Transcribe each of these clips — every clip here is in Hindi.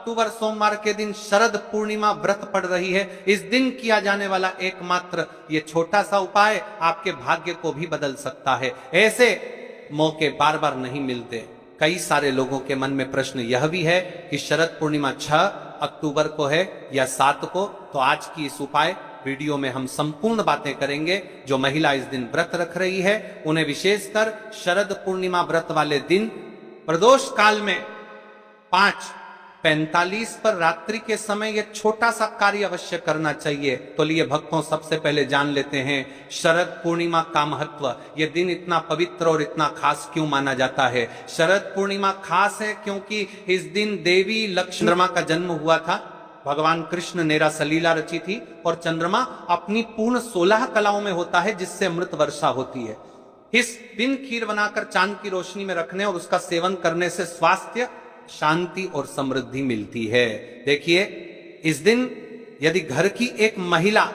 अक्टूबर सोमवार के दिन शरद पूर्णिमा व्रत पड़ रही है। इस दिन किया जाने वाला एकमात्र ये छोटा सा उपाय आपके भाग्य को भी बदल सकता है। ऐसे मौके बार बार नहीं मिलते। कई सारे लोगों के मन में प्रश्न यह भी है कि शरद पूर्णिमा 6 अक्टूबर को है या 7 को। तो आज की इस उपाय वीडियो में हम संपूर्ण बातें करेंगे। जो महिला इस दिन व्रत रख रही है उन्हें विशेषकर शरद पूर्णिमा व्रत वाले दिन प्रदोष काल में 5:45 पर रात्रि के समय यह छोटा सा कार्य अवश्य करना चाहिए। तो लिए भक्तों, सबसे पहले जान लेते हैं शरद पूर्णिमा का महत्व। यह दिन इतना पवित्र और इतना खास क्यों माना जाता है। शरद पूर्णिमा खास है क्योंकि इस दिन देवी लक्ष्मी चंद्रमा का जन्म हुआ था। भगवान कृष्ण ने रासलीला रची थी और चंद्रमा अपनी पूर्ण 16 कलाओं में होता है जिससे अमृत वर्षा होती है। इस दिन खीर बनाकर चांद की रोशनी में रखने और उसका सेवन करने से स्वास्थ्य, शांति और समृद्धि मिलती है। देखिए, इस दिन यदि घर की एक महिला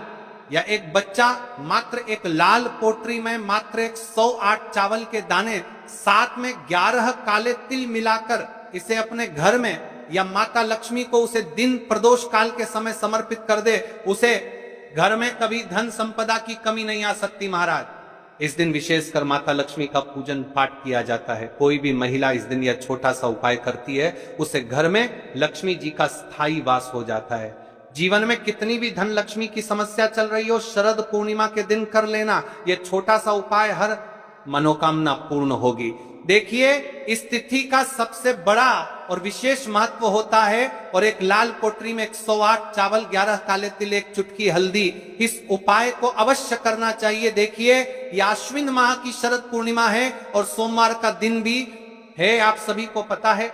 या एक बच्चा मात्र एक लाल पोटरी में मात्र 108 चावल के दाने साथ में 11 काले तिल मिलाकर इसे अपने घर में या माता लक्ष्मी को उसे दिन प्रदोष काल के समय समर्पित कर दे, उसे घर में कभी धन संपदा की कमी नहीं आ सकती। महाराज, इस दिन विशेषकर माता लक्ष्मी का पूजन पाठ किया जाता है। कोई भी महिला इस दिन यह छोटा सा उपाय करती है, उसे घर में लक्ष्मी जी का स्थायी वास हो जाता है। जीवन में कितनी भी धन लक्ष्मी की समस्या चल रही हो, शरद पूर्णिमा के दिन कर लेना यह छोटा सा उपाय, हर मनोकामना पूर्ण होगी। देखिए, इस तिथि का सबसे बड़ा और विशेष महत्व होता है और एक लाल पोटरी में 108 चावल, 11 काले तिल, 1 चुटकी हल्दी, इस उपाय को अवश्य करना चाहिए। देखिए, ये आश्विन माह की शरद पूर्णिमा है और सोमवार का दिन भी है। आप सभी को पता है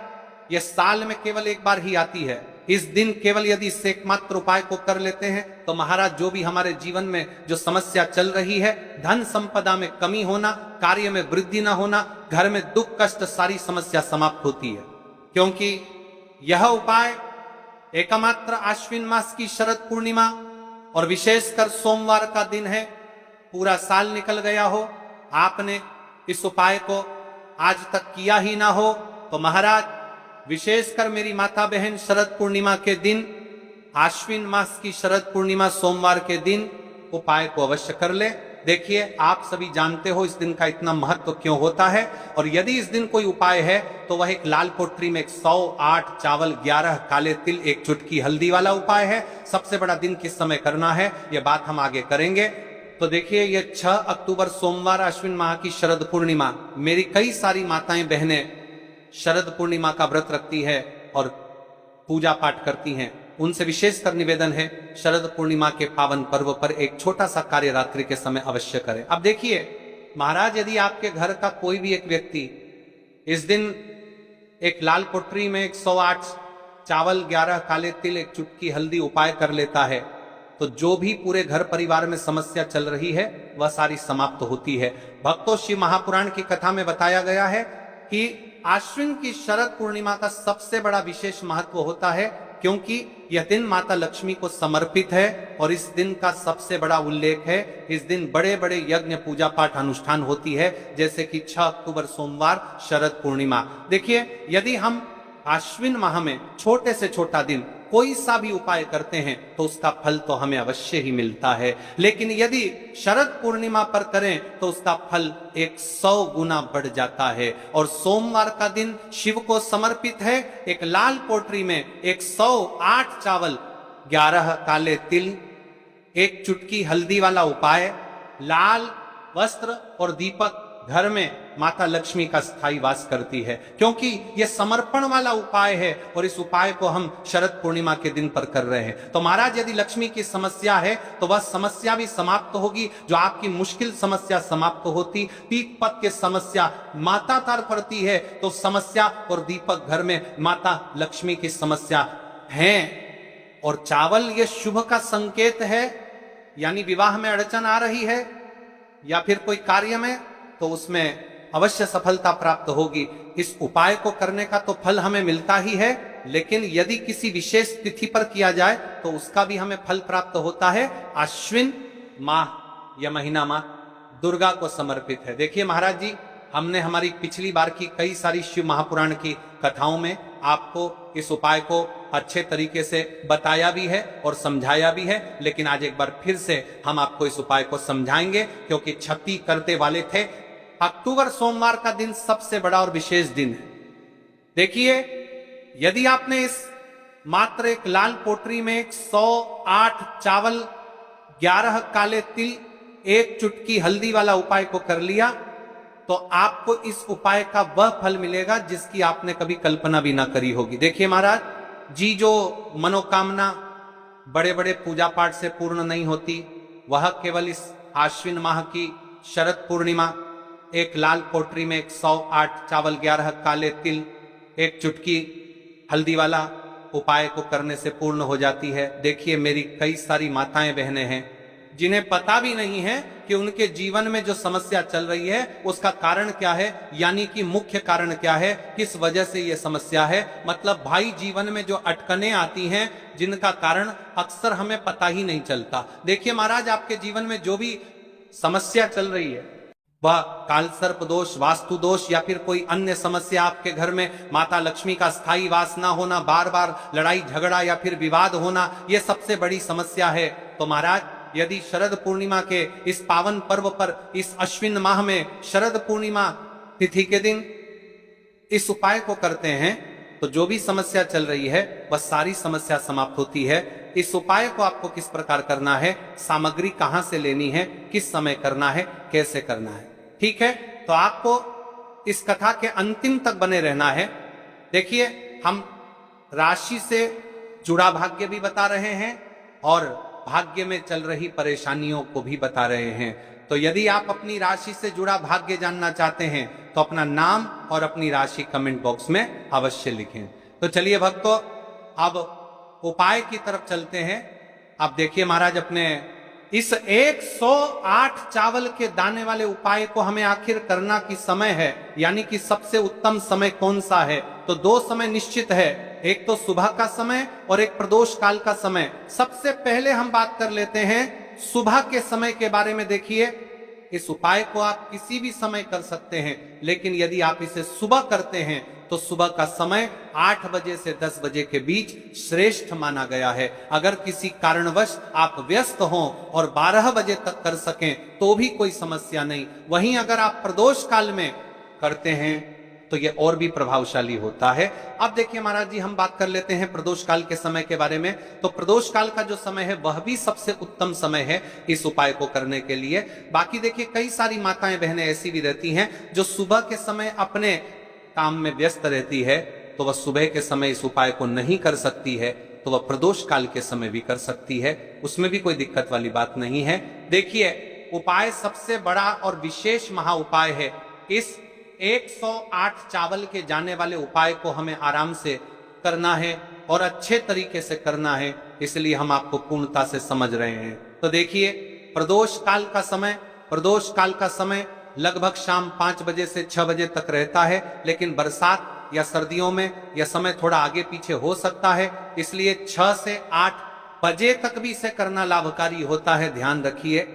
यह साल में केवल एक बार ही आती है। इस दिन केवल यदि इस एकमात्र उपाय को कर लेते हैं तो महाराज, जो भी हमारे जीवन में जो समस्या चल रही है, धन संपदा में कमी होना, कार्य में वृद्धि न होना, घर में दुख कष्ट, सारी समस्या समाप्त होती है। क्योंकि यह उपाय एकमात्र आश्विन मास की शरद पूर्णिमा और विशेषकर सोमवार का दिन है। पूरा साल निकल गया हो, आपने इस उपाय को आज तक किया ही ना हो, तो महाराज विशेषकर मेरी माता बहन, शरद पूर्णिमा के दिन, आश्विन मास की शरद पूर्णिमा सोमवार के दिन उपाय को अवश्य कर ले। देखिए, आप सभी जानते हो इस दिन का इतना महत्व क्यों होता है। और यदि इस दिन कोई उपाय है तो वह एक लाल पोटरी में 108 चावल, 11 काले तिल, 1 चुटकी हल्दी वाला उपाय है। सबसे बड़ा दिन किस समय करना है यह बात हम आगे करेंगे। तो देखिए, यह 6 अक्टूबर सोमवार आश्विन माह की शरद पूर्णिमा, मेरी कई सारी माताएं बहनें शरद पूर्णिमा का व्रत रखती है और पूजा पाठ करती हैं। उनसे विशेषकर निवेदन है, शरद पूर्णिमा के पावन पर्व पर एक छोटा सा कार्य रात्रि के समय अवश्य करें। अब देखिए महाराज, यदि आपके घर का कोई भी एक व्यक्ति इस दिन एक लाल पोटरी में 108 चावल, 11 काले तिल, 1 चुटकी हल्दी उपाय कर लेता है, तो जो भी पूरे घर परिवार में समस्या चल रही है वह सारी समाप्त होती है। भक्तों, शिव महापुराण की कथा में बताया गया है कि आश्विन की शरद पूर्णिमा का सबसे बड़ा विशेष महत्व होता है क्योंकि यह दिन माता लक्ष्मी को समर्पित है और इस दिन का सबसे बड़ा उल्लेख है। इस दिन बड़े बड़े यज्ञ, पूजा पाठ, अनुष्ठान होती है, जैसे कि 6 अक्टूबर सोमवार शरद पूर्णिमा। देखिए, यदि हम आश्विन माह में छोटे से छोटा दिन कोई सा भी उपाय करते हैं तो उसका फल तो हमें अवश्य ही मिलता है, लेकिन यदि शरद पूर्णिमा पर करें तो उसका फल 100 गुना बढ़ जाता है। और सोमवार का दिन शिव को समर्पित है। एक लाल पोटरी में 108 चावल, 11 काले तिल, 1 चुटकी हल्दी वाला उपाय, लाल वस्त्र और दीपक घर में माता लक्ष्मी का स्थायी वास करती है, क्योंकि यह समर्पण वाला उपाय है और इस उपाय को हम शरद पूर्णिमा के दिन पर कर रहे हैं। तो महाराज, यदि लक्ष्मी की समस्या है तो वह समस्या भी समाप्त होगी। जो आपकी मुश्किल समस्या समाप्त होती, पीक पत के समस्या माता तार पड़ती है, तो समस्या और दीपक घर में माता लक्ष्मी की समस्या है। और चावल ये शुभ का संकेत है, यानी विवाह में अड़चन आ रही है या फिर कोई कार्य में, तो उसमें अवश्य सफलता प्राप्त होगी। इस उपाय को करने का तो फल हमें मिलता ही है, लेकिन यदि किसी विशेष तिथि पर किया जाए तो उसका भी हमें फल प्राप्त होता है। आश्विन माह या महीना माह दुर्गा को समर्पित है। देखिए महाराज जी, हमने हमारी पिछली बार की कई सारी शिव महापुराण की कथाओं में आपको इस उपाय को अच्छे तरीके से बताया भी है और समझाया भी है, लेकिन आज एक बार फिर से हम आपको इस उपाय को समझाएंगे, क्योंकि क्षति करते वाले थे। अक्टूबर सोमवार का दिन सबसे बड़ा और विशेष दिन है। देखिए, यदि आपने इस मात्र एक लाल पोटरी में 108 चावल, 11 काले तिल, 1 चुटकी हल्दी वाला उपाय को कर लिया, तो आपको इस उपाय का वह फल मिलेगा जिसकी आपने कभी कल्पना भी ना करी होगी। देखिए महाराज जी, जो मनोकामना बड़े बड़े पूजा पाठ से पूर्ण नहीं होती, वह केवल इस आश्विन माह की शरद पूर्णिमा एक लाल पोटरी में 108 चावल, 11 काले तिल, 1 चुटकी हल्दी वाला उपाय को करने से पूर्ण हो जाती है। देखिए, मेरी कई सारी माताएं बहनें हैं जिन्हें पता भी नहीं है कि उनके जीवन में जो समस्या चल रही है उसका कारण क्या है, यानी कि मुख्य कारण क्या है, किस वजह से यह समस्या है। मतलब भाई, जीवन में जो अटकनें आती हैं जिनका कारण अक्सर हमें पता ही नहीं चलता। देखिए महाराज, आपके जीवन में जो भी समस्या चल रही है, वह काल सर्प दोष, वास्तु दोष या फिर कोई अन्य समस्या, आपके घर में माता लक्ष्मी का स्थायी वास ना होना, बार बार लड़ाई झगड़ा या फिर विवाद होना, यह सबसे बड़ी समस्या है। तो महाराज, यदि शरद पूर्णिमा के इस पावन पर्व पर, इस अश्विन माह में शरद पूर्णिमा तिथि के दिन इस उपाय को करते हैं, तो जो भी समस्या चल रही है वह सारी समस्या समाप्त होती है। इस उपाय को आपको किस प्रकार करना है, सामग्री कहां से लेनी है, किस समय करना है, कैसे करना है, ठीक है, तो आपको इस कथा के अंतिम तक बने रहना है। देखिए, हम राशि से जुड़ा भाग्य भी बता रहे हैं और भाग्य में चल रही परेशानियों को भी बता रहे हैं। तो यदि आप अपनी राशि से जुड़ा भाग्य जानना चाहते हैं तो अपना नाम और अपनी राशि कमेंट बॉक्स में अवश्य लिखें। तो चलिए भक्तों, अब उपाय की तरफ चलते हैं। अब देखिए महाराज, अपने इस 108 चावल के दाने वाले उपाय को हमें आखिर करना किस समय है, यानी कि सबसे उत्तम समय कौन सा है। तो 2 समय निश्चित है, एक तो सुबह का समय और एक प्रदोष काल का समय। सबसे पहले हम बात कर लेते हैं सुबह के समय के बारे में। देखिए, इस उपाय को आप किसी भी समय कर सकते हैं, लेकिन यदि आप इसे सुबह करते हैं तो सुबह का समय 8 बजे से 10 बजे के बीच श्रेष्ठ माना गया है। अगर किसी कारणवश आप व्यस्त हों और 12 बजे तक कर सकें तो भी कोई समस्या नहीं। वहीं अगर आप प्रदोष काल में करते हैं तो ये और भी प्रभावशाली होता है। अब देखिए महाराज जी, हम बात कर लेते हैं प्रदोष काल के समय के बारे में। तो प्रदोष काल का जो समय है वह भी सबसे उत्तम समय है इस उपाय को करने के लिए। बाकी देखिए, कई सारी माताएं बहनें ऐसी भी रहती हैं जो सुबह के समय अपने काम में व्यस्त रहती है, तो वह सुबह के समय इस उपाय को नहीं कर सकती है, तो वह प्रदोष काल के समय भी कर सकती है, उसमें भी कोई दिक्कत वाली बात नहीं है। देखिए, उपाय सबसे बड़ा और विशेष महा उपाय है। इस 108 चावल के जाने वाले उपाय को हमें आराम से करना है और अच्छे तरीके से करना है, इसलिए हम आपको पूर्णता से समझ रहे हैं। तो देखिए, प्रदोष काल का समय लगभग शाम 5 बजे से 6 बजे तक रहता है, लेकिन बरसात या सर्दियों में यह समय थोड़ा आगे पीछे हो सकता है, इसलिए 6 से 8 बजे तक भी इसे करना लाभकारी होता है। ध्यान रखिए,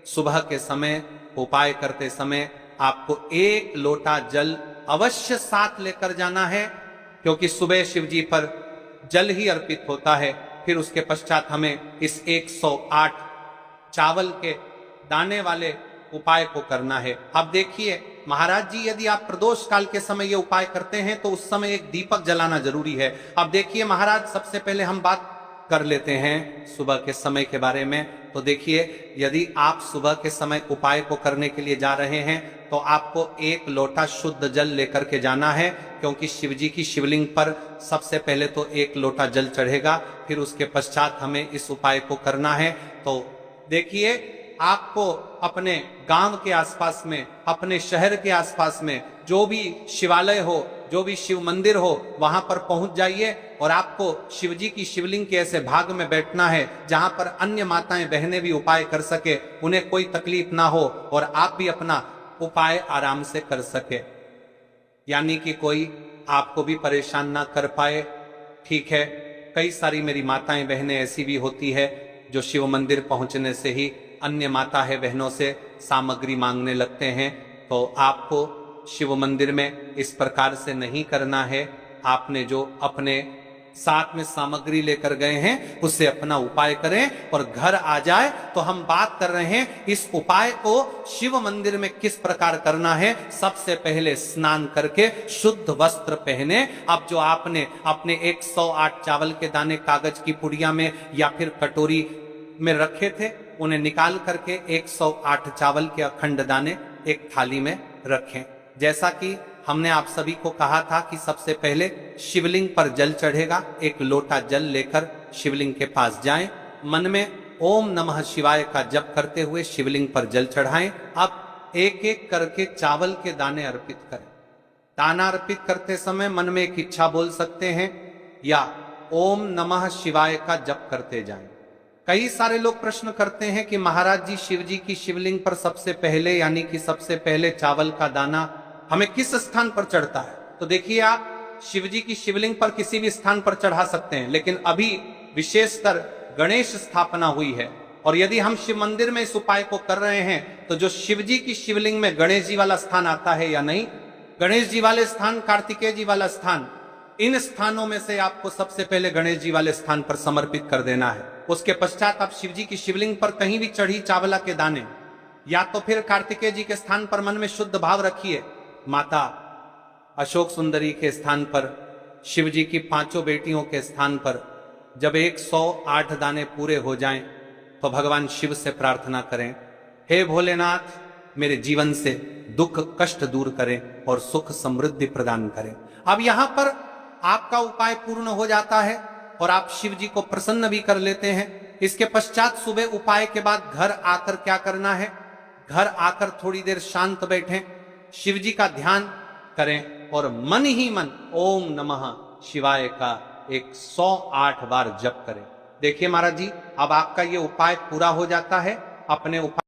सुबह के समय उपाय करते समय आपको 1 लोटा जल अवश्य साथ लेकर जाना है, क्योंकि सुबह शिव जी पर जल ही अर्पित होता है। फिर उसके पश्चात हमें इस 108 चावल के दाने वाले उपाय को करना है। अब देखिए महाराज जी, यदि आप प्रदोष काल के समय ये उपाय करते हैं तो उस समय एक दीपक जलाना जरूरी है। अब देखिए महाराज, सबसे पहले हम बात कर लेते हैं सुबह के समय के बारे में। तो देखिए, यदि आप सुबह के समय उपाय को करने के लिए जा रहे हैं तो आपको 1 लोटा शुद्ध जल लेकर के जाना है, क्योंकि शिव जी की शिवलिंग पर सबसे पहले तो 1 लोटा जल चढ़ेगा, फिर उसके पश्चात हमें इस उपाय को करना है। तो देखिए, आपको अपने गांव के आसपास में, अपने शहर के आसपास में जो भी शिवालय हो, जो भी शिव मंदिर हो, वहां पर पहुंच जाइए और आपको शिव जी की शिवलिंग के ऐसे भाग में बैठना है जहां पर अन्य माताएं बहनें भी उपाय कर सके, उन्हें कोई तकलीफ ना हो और आप भी अपना उपाय आराम से कर सके, यानी कि कोई आपको भी परेशान ना कर पाए। ठीक है, कई सारी मेरी माताएं बहनें ऐसी भी होती है जो शिव मंदिर पहुंचने से ही अन्य माता है बहनों से सामग्री मांगने लगते हैं। तो आपको शिव मंदिर में इस प्रकार से नहीं करना है। आपने जो अपने साथ में सामग्री लेकर गए हैं, उससे अपना उपाय करें और घर आ जाए। तो हम बात कर रहे हैं इस उपाय को शिव मंदिर में किस प्रकार करना है। सबसे पहले स्नान करके शुद्ध वस्त्र पहने। अब जो आपने अपने 108 चावल के दाने कागज की पुड़िया में या फिर कटोरी में रखे थे, उन्हें निकाल करके 108 चावल के अखंड दाने एक थाली में रखें। जैसा कि हमने आप सभी को कहा था कि सबसे पहले शिवलिंग पर जल चढ़ेगा। एक लोटा जल लेकर शिवलिंग के पास जाएं, मन में ओम नमः शिवाय का जप करते हुए शिवलिंग पर जल चढ़ाएं। अब एक एक करके चावल के दाने अर्पित करें। दाना अर्पित करते समय मन में एक इच्छा बोल सकते हैं या ओम नमः शिवाय का जप करते जाएं। कई सारे लोग प्रश्न करते हैं कि महाराज जी, शिव जी की शिवलिंग पर सबसे पहले यानी कि सबसे पहले चावल का दाना हमें किस स्थान पर चढ़ता है? तो देखिए, आप शिव जी की शिवलिंग पर किसी भी स्थान पर चढ़ा सकते हैं, लेकिन अभी विशेषकर गणेश स्थापना हुई है और यदि हम शिव मंदिर में इस उपाय को कर रहे हैं तो जो शिव जी की शिवलिंग में गणेश जी वाला स्थान आता है या नहीं, गणेश जी वाले स्थान, कार्तिकेय जी वाला स्थान, इन स्थानों में से आपको सबसे पहले गणेश जी वाले स्थान पर समर्पित कर देना है। उसके पश्चात आप शिव जी की शिवलिंग पर कहीं भी चढ़ी चावला के दाने या तो फिर कार्तिकेय जी के स्थान पर मन में शुद्ध भाव रखिए, माता अशोक सुंदरी के स्थान पर, शिव जी की 5 बेटियों के स्थान पर जब 108 दाने पूरे हो जाएं तो भगवान शिव से प्रार्थना करें, हे भोलेनाथ, मेरे जीवन से दुख कष्ट दूर करें और सुख समृद्धि प्रदान करें। अब यहां पर आपका उपाय पूर्ण हो जाता है और आप शिव जी को प्रसन्न भी कर लेते हैं। इसके पश्चात सुबह उपाय के बाद घर आकर क्या करना है? घर आकर थोड़ी देर शांत बैठें, शिव जी का ध्यान करें और मन ही मन ओम नमः शिवाय का 108 बार जप करें। देखिए महाराज जी, अब आपका ये उपाय पूरा हो जाता है। अपने उपाय